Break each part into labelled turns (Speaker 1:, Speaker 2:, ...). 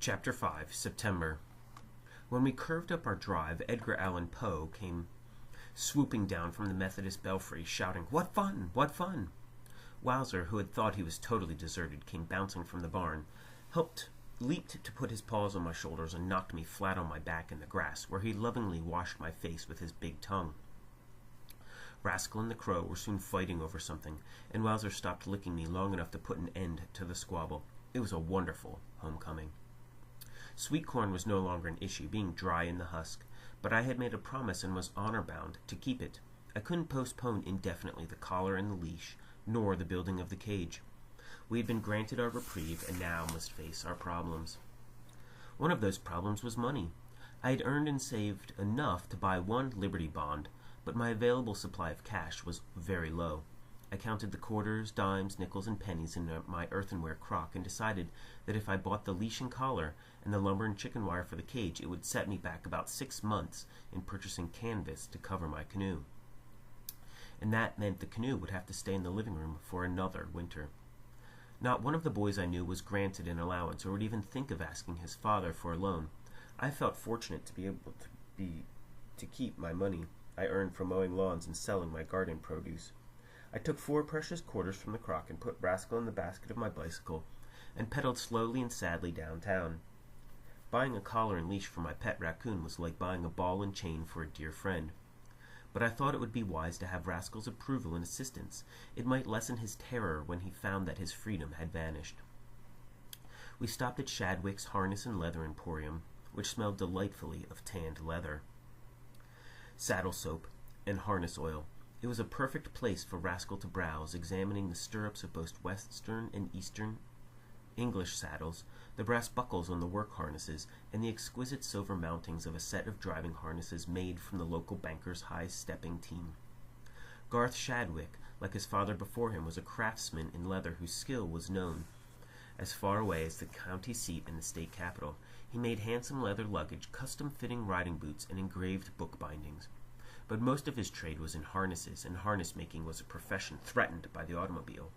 Speaker 1: Chapter 5, September. When we curved up our drive, Edgar Allan Poe came swooping down from the Methodist belfry, shouting, "What fun! What fun!" Wowzer, who had thought he was totally deserted, came bouncing from the barn, leaped to put his paws on my shoulders, and knocked me flat on my back in the grass, where he lovingly washed my face with his big tongue. Rascal and the Crow were soon fighting over something, and Wowzer stopped licking me long enough to put an end to the squabble. It was a wonderful homecoming. Sweet corn was no longer an issue, being dry in the husk, but I had made a promise and was honor-bound to keep it. I couldn't postpone indefinitely the collar and the leash, nor the building of the cage. We had been granted our reprieve, and now must face our problems. One of those problems was money. I had earned and saved enough to buy one Liberty bond, but my available supply of cash was very low. I counted the quarters, dimes, nickels, and pennies in my earthenware crock, and decided that if I bought the leash and collar and the lumber and chicken wire for the cage, it would set me back about 6 months in purchasing canvas to cover my canoe. And that meant the canoe would have to stay in the living room for another winter. Not one of the boys I knew was granted an allowance, or would even think of asking his father for a loan. I felt fortunate to be able to keep my money I earned from mowing lawns and selling my garden produce. I took 4 precious quarters from the crock and put Rascal in the basket of my bicycle, and pedaled slowly and sadly downtown. Buying a collar and leash for my pet raccoon was like buying a ball and chain for a dear friend. But I thought it would be wise to have Rascal's approval and assistance. It might lessen his terror when he found that his freedom had vanished. We stopped at Shadwick's Harness and Leather Emporium, which smelled delightfully of tanned leather, saddle soap, and harness oil. It was a perfect place for Rascal to browse, examining the stirrups of both Western and Eastern English saddles, the brass buckles on the work harnesses, and the exquisite silver mountings of a set of driving harnesses made from the local banker's high-stepping team. Garth Shadwick, like his father before him, was a craftsman in leather whose skill was known as far away as the county seat and the state capital. He made handsome leather luggage, custom-fitting riding boots, and engraved book bindings. But most of his trade was in harnesses, and harness-making was a profession threatened by the automobile.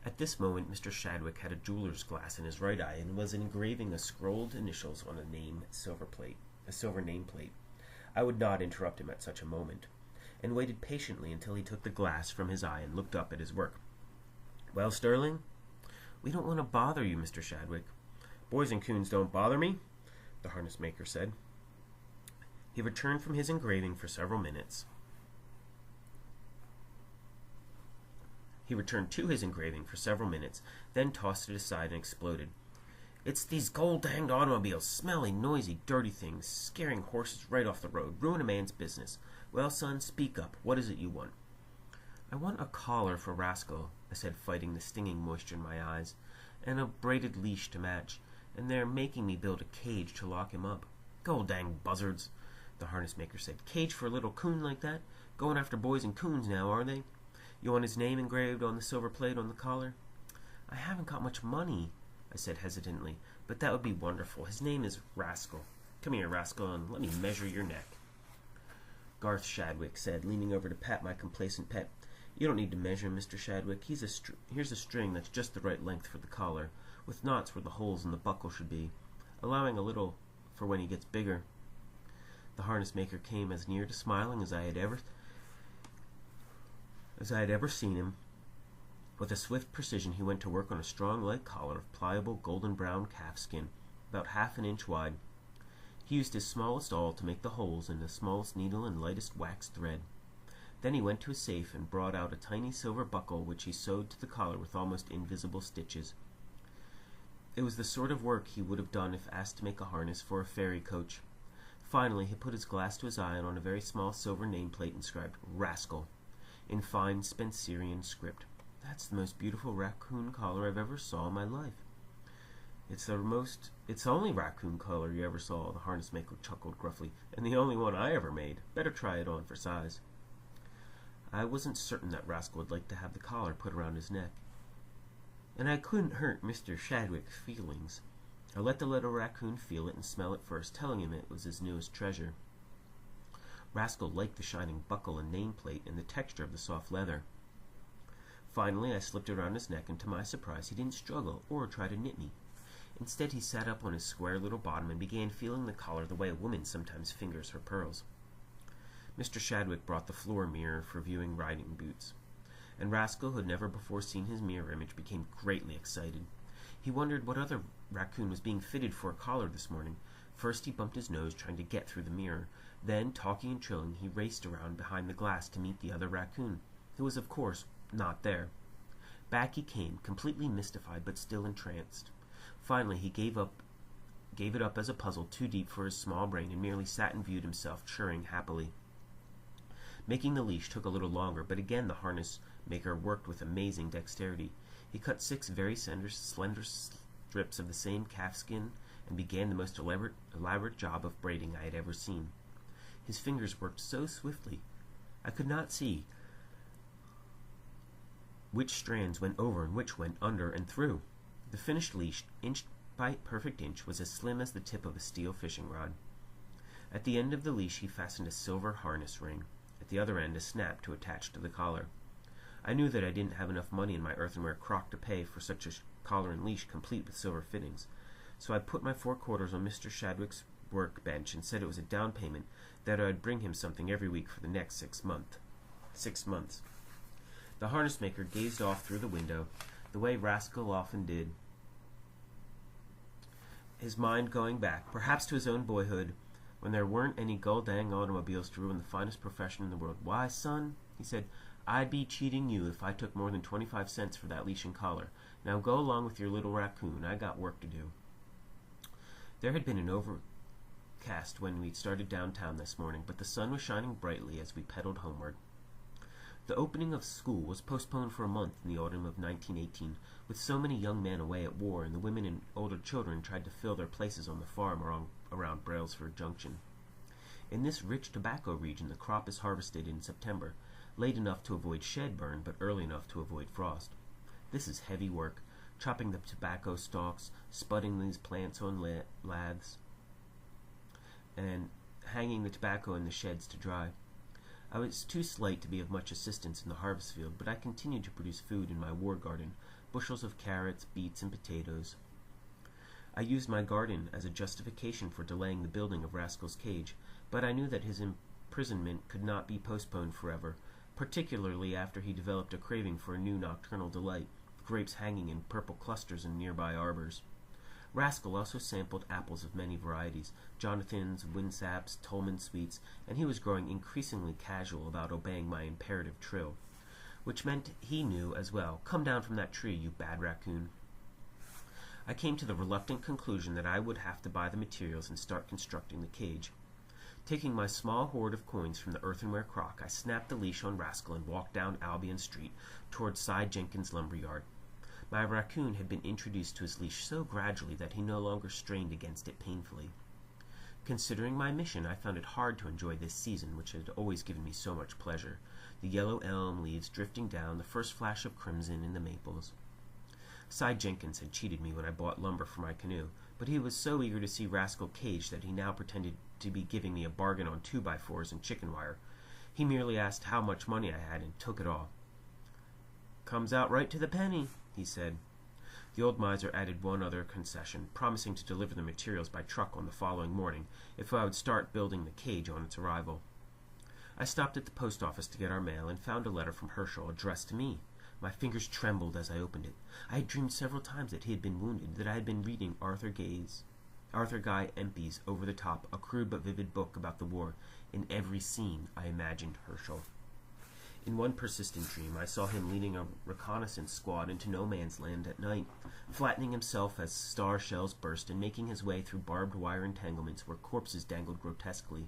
Speaker 1: At this moment, Mr. Shadwick had a jeweler's glass in his right eye and was engraving a scrolled initials on a silver nameplate. I would not interrupt him at such a moment, and waited patiently until he took the glass from his eye and looked up at his work. "Well, Sterling?" "We don't want to bother you, Mr. Shadwick." "Boys and coons don't bother me," the harness maker said. He returned from his engraving for several minutes. Then tossed it aside and exploded. "It's these gold-danged automobiles, smelly, noisy, dirty things, scaring horses right off the road, ruin a man's business. Well, son, speak up. What is it you want?" "I want a collar for Rascal," I said, fighting the stinging moisture in my eyes, "and a braided leash to match, and they're making me build a cage to lock him up." "Gold-danged buzzards," the harness maker said. "Cage for a little coon like that? Going after boys and coons now, are they? You want his name engraved on the silver plate on the collar?" "I haven't got much money," I said hesitantly, "but that would be wonderful. His name is Rascal. Come here, Rascal, and let me measure your neck." Garth Shadwick said, leaning over to pat my complacent pet. "You don't need to measure him, Mr. Shadwick. Here's a string that's just the right length for the collar, with knots where the holes in the buckle should be, allowing a little for when he gets bigger." The harness maker came as near to smiling as I had ever seen him. With a swift precision, he went to work on a strong light collar of pliable golden-brown calf skin, about half an inch wide. He used his smallest awl to make the holes and the smallest needle and lightest wax thread. Then he went to a safe and brought out a tiny silver buckle which he sewed to the collar with almost invisible stitches. It was the sort of work he would have done if asked to make a harness for a ferry coach. Finally, he put his glass to his eye, and on a very small silver nameplate inscribed "Rascal" in fine Spencerian script. "That's the most beautiful raccoon collar I've ever saw in my life." It's the only raccoon collar you ever saw," the harness maker chuckled gruffly, "and the only one I ever made. Better try it on for size." I wasn't certain that Rascal would like to have the collar put around his neck, and I couldn't hurt Mr. Shadwick's feelings. I let the little raccoon feel it and smell it first, telling him it was his newest treasure. Rascal liked the shining buckle and nameplate and the texture of the soft leather. Finally, I slipped it around his neck, and to my surprise, he didn't struggle or try to nip me. Instead, he sat up on his square little bottom and began feeling the collar the way a woman sometimes fingers her pearls. Mr. Shadwick brought the floor mirror for viewing riding boots, and Rascal, who had never before seen his mirror image, became greatly excited. He wondered what other raccoon was being fitted for a collar this morning. First he bumped his nose trying to get through the mirror. Then, talking and trilling, he raced around behind the glass to meet the other raccoon, who was, of course, not there. Back he came, completely mystified but still entranced. Finally, he gave it up as a puzzle too deep for his small brain, and merely sat and viewed himself churring happily. Making the leash took a little longer, but again the harness maker worked with amazing dexterity. He cut 6 very slender strips of the same calfskin and began the most elaborate job of braiding I had ever seen. His fingers worked so swiftly, I could not see which strands went over and which went under and through. The finished leash, inch by perfect inch, was as slim as the tip of a steel fishing rod. At the end of the leash he fastened a silver harness ring, at the other end a snap to attach to the collar. I knew that I didn't have enough money in my earthenware crock to pay for such a collar and leash complete with silver fittings, so I put my 4 quarters on Mr. Shadwick's workbench and said it was a down payment that I would bring him something every week for the next 6 months. The harness maker gazed off through the window, the way Rascal often did, his mind going back, perhaps to his own boyhood, when there weren't any gull-dang automobiles to ruin the finest profession in the world. "Why, son," he said, "I'd be cheating you if I took more than 25 cents for that leash and collar. Now go along with your little raccoon. I got work to do." There had been an overcast when we started downtown this morning, but the sun was shining brightly as we pedaled homeward. The opening of school was postponed for a month in the autumn of 1918, with so many young men away at war, and the women and older children tried to fill their places on the farm around Brailsford Junction. In this rich tobacco region, the crop is harvested in September, late enough to avoid shed burn, but early enough to avoid frost. This is heavy work, chopping the tobacco stalks, spudding these plants on laths, and hanging the tobacco in the sheds to dry. I was too slight to be of much assistance in the harvest field, but I continued to produce food in my war garden, bushels of carrots, beets, and potatoes. I used my garden as a justification for delaying the building of Rascal's cage, but I knew that his imprisonment could not be postponed forever, particularly after he developed a craving for a new nocturnal delight, grapes hanging in purple clusters in nearby arbors. Rascal also sampled apples of many varieties, Jonathan's, Winsaps, Tolman sweets, and he was growing increasingly casual about obeying my imperative trill, which meant he knew as well, "Come down from that tree, you bad raccoon." I came to the reluctant conclusion that I would have to buy the materials and start constructing the cage. Taking my small hoard of coins from the earthenware crock, I snapped the leash on Rascal and walked down Albion Street toward Cy Jenkins' lumber yard. My raccoon had been introduced to his leash so gradually that he no longer strained against it painfully. Considering my mission, I found it hard to enjoy this season, which had always given me so much pleasure, the yellow elm leaves drifting down, the first flash of crimson in the maples. Cy Jenkins had cheated me when I bought lumber for my canoe, but he was so eager to see Rascal caged that he now pretended to be giving me a bargain on 2x4s and chicken wire. He merely asked how much money I had and took it all. "Comes out right to the penny," he said. The old miser added one other concession, promising to deliver the materials by truck on the following morning if I would start building the cage on its arrival. I stopped at the post office to get our mail and found a letter from Herschel addressed to me. My fingers trembled as I opened it. I had dreamed several times that he had been wounded, that I had been reading Arthur Guy Empey's Over the Top, a crude but vivid book about the war. In every scene I imagined Herschel. In one persistent dream, I saw him leading a reconnaissance squad into no man's land at night, flattening himself as star shells burst and making his way through barbed wire entanglements where corpses dangled grotesquely.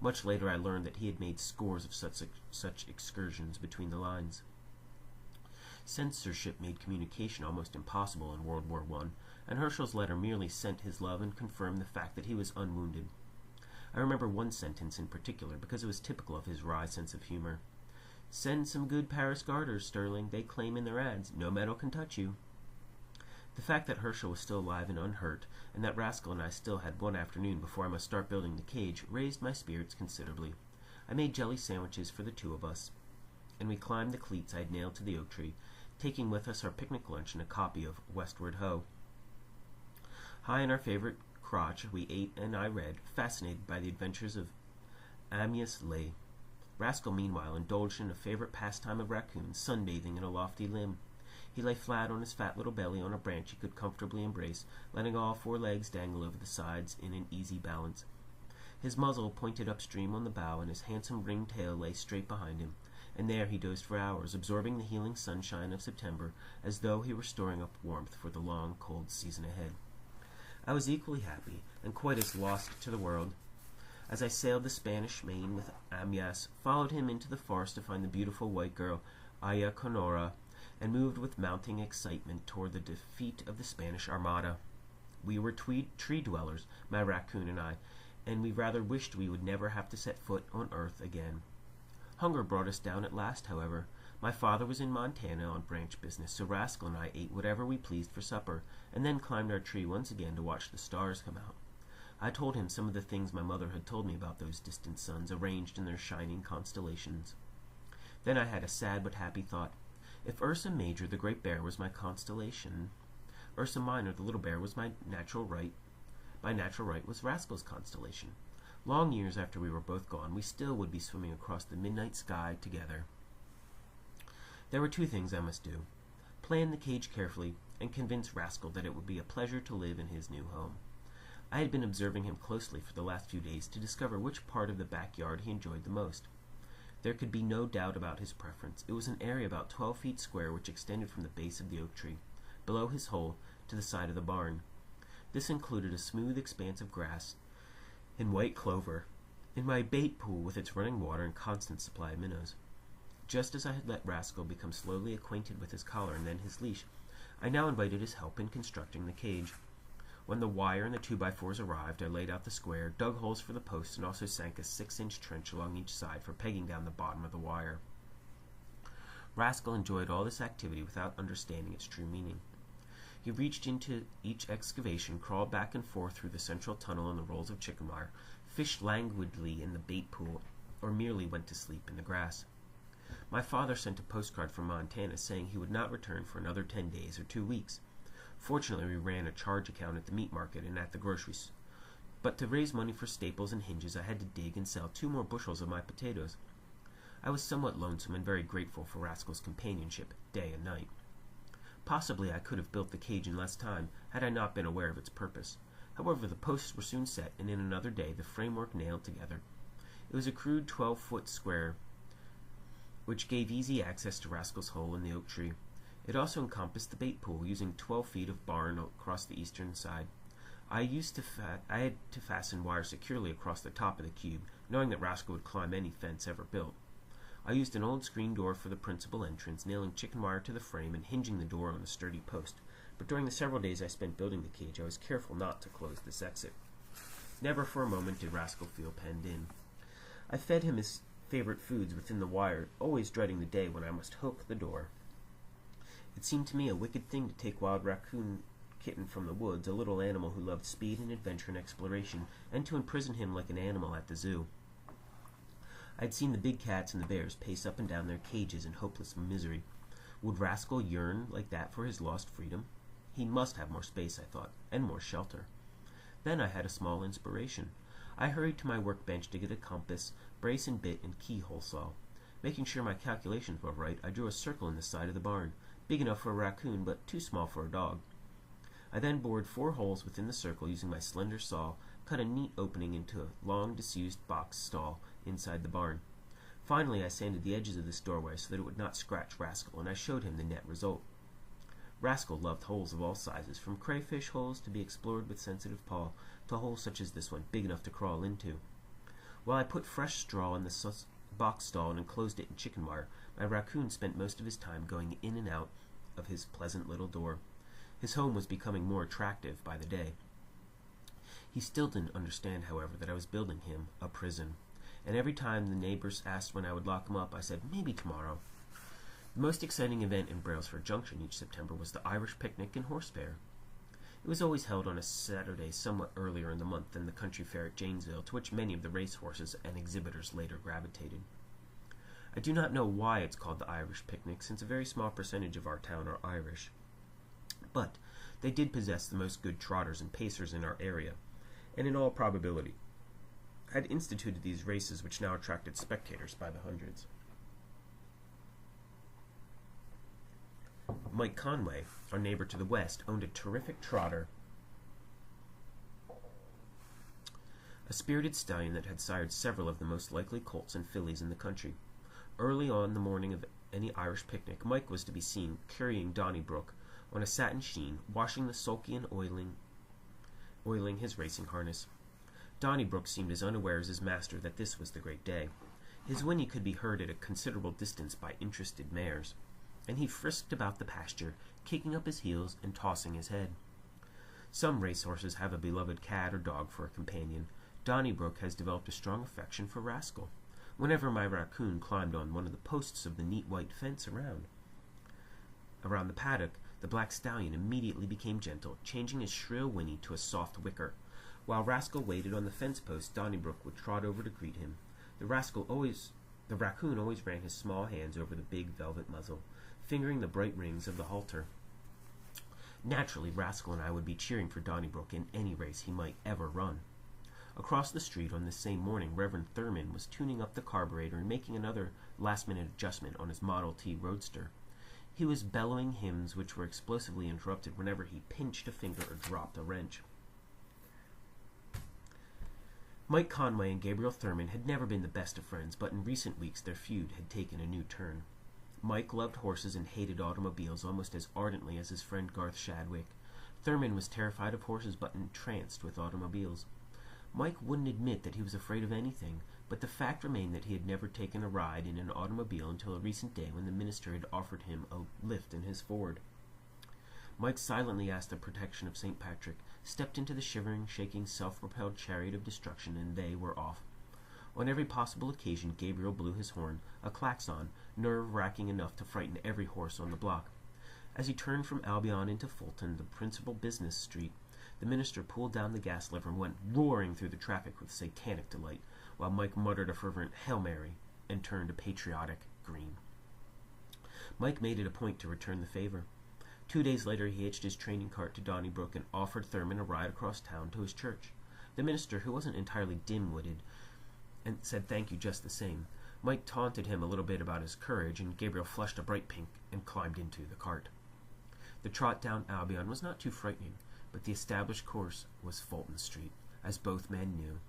Speaker 1: Much later I learned that he had made scores of such excursions between the lines. Censorship made communication almost impossible in World War I, and Herschel's letter merely sent his love and confirmed the fact that he was unwounded. I remember one sentence in particular because it was typical of his wry sense of humor. "Send some good Paris garters, Sterling. They claim in their ads, 'No metal can touch you.'" The fact that Herschel was still alive and unhurt, and that Rascal and I still had one afternoon before I must start building the cage, raised my spirits considerably. I made jelly sandwiches for the 2 of us, and we climbed the cleats I had nailed to the oak tree, taking with us our picnic lunch and a copy of Westward Ho. High in our favorite crotch, we ate and I read, fascinated by the adventures of Amyas Leigh. Rascal, meanwhile, indulged in a favorite pastime of raccoons, sunbathing in a lofty limb. He lay flat on his fat little belly on a branch he could comfortably embrace, letting all four legs dangle over the sides in an easy balance. His muzzle pointed upstream on the bow, and his handsome ringed tail lay straight behind him, and there he dozed for hours, absorbing the healing sunshine of September as though he were storing up warmth for the long, cold season ahead. I was equally happy, and quite as lost to the world. As I sailed the Spanish Main with Amyas, followed him into the forest to find the beautiful white girl, Aya Conora, and moved with mounting excitement toward the defeat of the Spanish Armada. We were tree dwellers, my raccoon and I, and we rather wished we would never have to set foot on earth again. Hunger brought us down at last, however. My father was in Montana on branch business, so Rascal and I ate whatever we pleased for supper, and then climbed our tree once again to watch the stars come out. I told him some of the things my mother had told me about those distant suns, arranged in their shining constellations. Then I had a sad but happy thought. If Ursa Major, the great bear, was my constellation, Ursa Minor, the little bear, was my natural right was Rascal's constellation. Long years after we were both gone, we still would be swimming across the midnight sky together. There were two things I must do. Plan the cage carefully, and convince Rascal that it would be a pleasure to live in his new home. I had been observing him closely for the last few days to discover which part of the backyard he enjoyed the most. There could be no doubt about his preference. It was an area about 12 feet square which extended from the base of the oak tree, below his hole, to the side of the barn. This included a smooth expanse of grass and white clover, and my bait pool with its running water and constant supply of minnows. Just as I had let Rascal become slowly acquainted with his collar and then his leash, I now invited his help in constructing the cage. When the wire and the 2x4s arrived, I laid out the square, dug holes for the posts, and also sank a 6-inch trench along each side for pegging down the bottom of the wire. Rascal enjoyed all this activity without understanding its true meaning. He reached into each excavation, crawled back and forth through the central tunnel in the rolls of chicken wire, fished languidly in the bait pool, or merely went to sleep in the grass. My father sent a postcard from Montana saying he would not return for another 10 days or 2 weeks. Fortunately, we ran a charge account at the meat market and at the groceries. But to raise money for staples and hinges, I had to dig and sell 2 more bushels of my potatoes. I was somewhat lonesome and very grateful for Rascal's companionship, day and night. Possibly I could have built the cage in less time had I not been aware of its purpose. However, the posts were soon set, and in another day the framework nailed together. It was a crude 12-foot square, which gave easy access to Rascal's hole in the oak tree. It also encompassed the bait pool, using 12 feet of barn across the eastern side. I had to fasten wire securely across the top of the cube, knowing that Rascal would climb any fence ever built. I used an old screen door for the principal entrance, nailing chicken wire to the frame and hinging the door on a sturdy post. But during the several days I spent building the cage, I was careful not to close this exit. Never for a moment did Rascal feel penned in. I fed him his favorite foods within the wire, always dreading the day when I must hook the door. It seemed to me a wicked thing to take Wild Raccoon Kitten from the woods, a little animal who loved speed and adventure and exploration, and to imprison him like an animal at the zoo. I had seen the big cats and the bears pace up and down their cages in hopeless misery. Would Rascal yearn like that for his lost freedom? He must have more space, I thought, and more shelter. Then I had a small inspiration. I hurried to my workbench to get a compass, brace and bit, and keyhole saw. Making sure my calculations were right, I drew a circle in the side of the barn, big enough for a raccoon but too small for a dog. I then bored 4 holes within the circle using my slender saw, cut a neat opening into a long disused box stall inside the barn. Finally, I sanded the edges of this doorway so that it would not scratch Rascal, and I showed him the net result. Rascal loved holes of all sizes, from crayfish holes to be explored with sensitive paw, to holes such as this one, big enough to crawl into. While I put fresh straw in the box stall and enclosed it in chicken wire, my raccoon spent most of his time going in and out of his pleasant little door. His home was becoming more attractive by the day. He still didn't understand, however, that I was building him a prison, and every time the neighbors asked when I would lock him up, I said, maybe tomorrow. The most exciting event in Brailsford Junction each September was the Irish picnic and horse fair. It was always held on a Saturday somewhat earlier in the month than the country fair at Janesville, to which many of the racehorses and exhibitors later gravitated. I do not know why it's called the Irish picnic, since a very small percentage of our town are Irish. But They did possess the most good trotters and pacers in our area, and in all probability had instituted these races which now attracted spectators by the hundreds. Mike Conway, our neighbor to the west, owned a terrific trotter, a spirited stallion that had sired several of the most likely colts and fillies in the country. Early on the morning of any Irish picnic, Mike was to be seen carrying Donnybrook on a satin sheen, washing the sulky and oiling his racing harness. Donnybrook seemed as unaware as his master that this was the great day. His whinny could be heard at a considerable distance by interested mares, and he frisked about the pasture, kicking up his heels and tossing his head. Some racehorses have a beloved cat or dog for a companion. Donnybrook has developed a strong affection for Rascal. Whenever my raccoon climbed on one of the posts of the neat white fence around the paddock, the black stallion immediately became gentle, changing his shrill whinny to a soft whicker. While Rascal waited on the fence post, Donnybrook would trot over to greet him. The raccoon always ran his small hands over the big velvet muzzle, fingering the bright rings of the halter. Naturally, Rascal and I would be cheering for Donnybrook in any race he might ever run. Across the street on this same morning, Reverend Thurman was tuning up the carburetor and making another last-minute adjustment on his Model T Roadster. He was bellowing hymns which were explosively interrupted whenever he pinched a finger or dropped a wrench. Mike Conway and Gabriel Thurman had never been the best of friends, but in recent weeks their feud had taken a new turn. Mike loved horses and hated automobiles almost as ardently as his friend Garth Shadwick. Thurman was terrified of horses but entranced with automobiles. Mike wouldn't admit that he was afraid of anything, but the fact remained that he had never taken a ride in an automobile until a recent day when the minister had offered him a lift in his Ford. Mike silently asked the protection of St. Patrick, stepped into the shivering, shaking, self-propelled chariot of destruction, and they were off. On every possible occasion, Gabriel blew his horn, a klaxon, nerve-wracking enough to frighten every horse on the block. As he turned from Albion into Fulton, the principal business street, the minister pulled down the gas lever and went roaring through the traffic with satanic delight, while Mike muttered a fervent Hail Mary and turned a patriotic green. Mike made it a point to return the favor. 2 days later he hitched his training cart to Donnybrook and offered Thurman a ride across town to his church. The minister, who wasn't entirely dim-witted, and said thank you just the same. Mike taunted him a little bit about his courage, and Gabriel flushed a bright pink and climbed into the cart. The trot down Albion was not too frightening, but the established course was Fulton Street, as both men knew.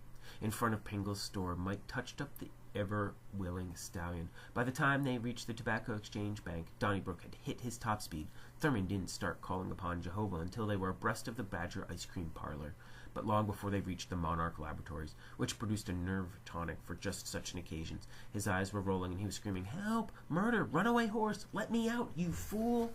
Speaker 1: In front of Pringle's store, Mike touched up the ever-willing stallion. By the time they reached the Tobacco Exchange Bank, Donnybrook had hit his top speed. Thurman didn't start calling upon Jehovah until they were abreast of the Badger Ice Cream Parlor, but long before they reached the Monarch Laboratories, which produced a nerve tonic for just such an occasion. His eyes were rolling, and he was screaming, "Help! Murder! Runaway horse! Let me out, you fool!"